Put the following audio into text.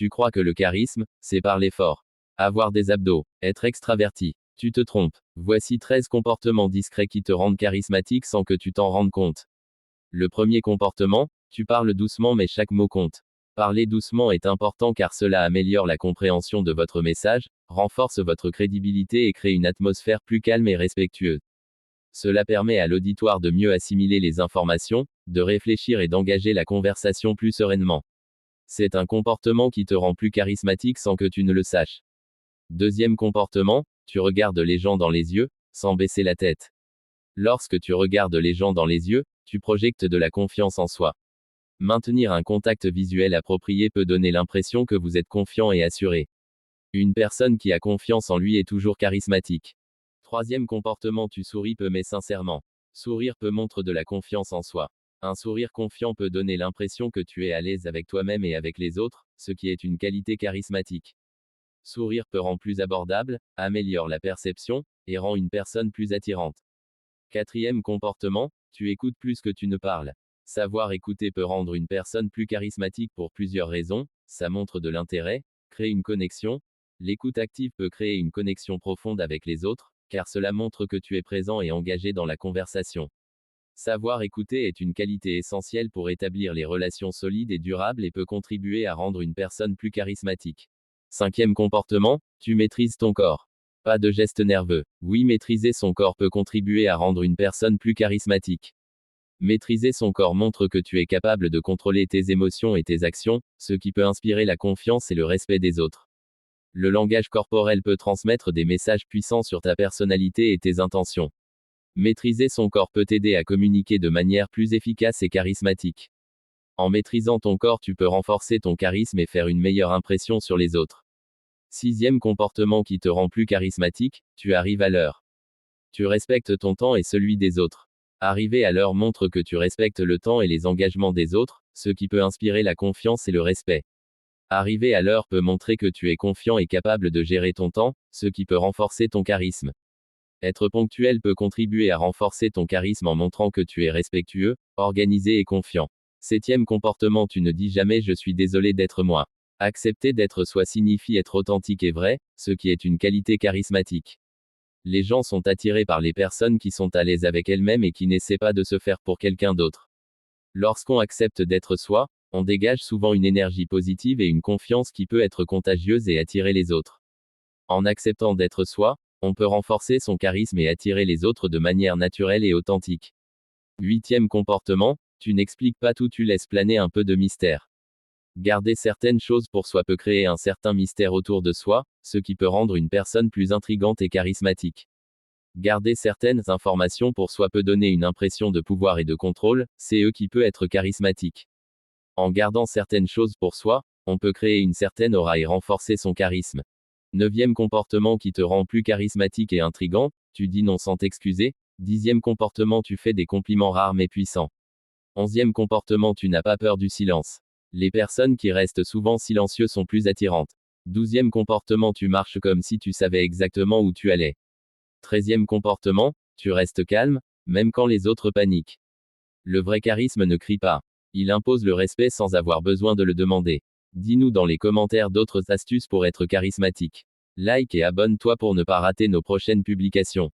Tu crois que le charisme, c'est parler fort. Avoir des abdos. Être extraverti. Tu te trompes. Voici 13 comportements discrets qui te rendent charismatique sans que tu t'en rendes compte. Le premier comportement, tu parles doucement mais chaque mot compte. Parler doucement est important car cela améliore la compréhension de votre message, renforce votre crédibilité et crée une atmosphère plus calme et respectueuse. Cela permet à l'auditoire de mieux assimiler les informations, de réfléchir et d'engager la conversation plus sereinement. C'est un comportement qui te rend plus charismatique sans que tu ne le saches. Deuxième comportement, tu regardes les gens dans les yeux, sans baisser la tête. Lorsque tu regardes les gens dans les yeux, tu projectes de la confiance en soi. Maintenir un contact visuel approprié peut donner l'impression que vous êtes confiant et assuré. Une personne qui a confiance en lui est toujours charismatique. Troisième comportement, tu souris peu mais sincèrement. Sourire peut montrer de la confiance en soi. Un sourire confiant peut donner l'impression que tu es à l'aise avec toi-même et avec les autres, ce qui est une qualité charismatique. Sourire peut rendre plus abordable, améliore la perception, et rend une personne plus attirante. Quatrième comportement, tu écoutes plus que tu ne parles. Savoir écouter peut rendre une personne plus charismatique pour plusieurs raisons, ça montre de l'intérêt, crée une connexion. L'écoute active peut créer une connexion profonde avec les autres, car cela montre que tu es présent et engagé dans la conversation. Savoir écouter est une qualité essentielle pour établir les relations solides et durables et peut contribuer à rendre une personne plus charismatique. Cinquième comportement, tu maîtrises ton corps. Pas de gestes nerveux. Oui, maîtriser son corps peut contribuer à rendre une personne plus charismatique. Maîtriser son corps montre que tu es capable de contrôler tes émotions et tes actions, ce qui peut inspirer la confiance et le respect des autres. Le langage corporel peut transmettre des messages puissants sur ta personnalité et tes intentions. Maîtriser son corps peut t'aider à communiquer de manière plus efficace et charismatique. En maîtrisant ton corps, tu peux renforcer ton charisme et faire une meilleure impression sur les autres. Sixième comportement qui te rend plus charismatique, tu arrives à l'heure. Tu respectes ton temps et celui des autres. Arriver à l'heure montre que tu respectes le temps et les engagements des autres, ce qui peut inspirer la confiance et le respect. Arriver à l'heure peut montrer que tu es confiant et capable de gérer ton temps, ce qui peut renforcer ton charisme. Être ponctuel peut contribuer à renforcer ton charisme en montrant que tu es respectueux, organisé et confiant. Septième comportement, tu ne dis jamais je suis désolé d'être moi. Accepter d'être soi signifie être authentique et vrai, ce qui est une qualité charismatique. Les gens sont attirés par les personnes qui sont à l'aise avec elles-mêmes et qui n'essaient pas de se faire pour quelqu'un d'autre. Lorsqu'on accepte d'être soi, on dégage souvent une énergie positive et une confiance qui peut être contagieuse et attirer les autres. En acceptant d'être soi, on peut renforcer son charisme et attirer les autres de manière naturelle et authentique. Huitième comportement, tu n'expliques pas tout, tu laisses planer un peu de mystère. Garder certaines choses pour soi peut créer un certain mystère autour de soi, ce qui peut rendre une personne plus intrigante et charismatique. Garder certaines informations pour soi peut donner une impression de pouvoir et de contrôle, c'est eux qui peut être charismatique. En gardant certaines choses pour soi, on peut créer une certaine aura et renforcer son charisme. Neuvième comportement qui te rend plus charismatique et intrigant, tu dis non sans t'excuser. Dixième comportement, tu fais des compliments rares mais puissants. Onzième comportement, tu n'as pas peur du silence. Les personnes qui restent souvent silencieux sont plus attirantes. Douzième comportement, tu marches comme si tu savais exactement où tu allais. Treizième comportement, tu restes calme, même quand les autres paniquent. Le vrai charisme ne crie pas. Il impose le respect sans avoir besoin de le demander. Dis-nous dans les commentaires d'autres astuces pour être charismatique. Like et abonne-toi pour ne pas rater nos prochaines publications.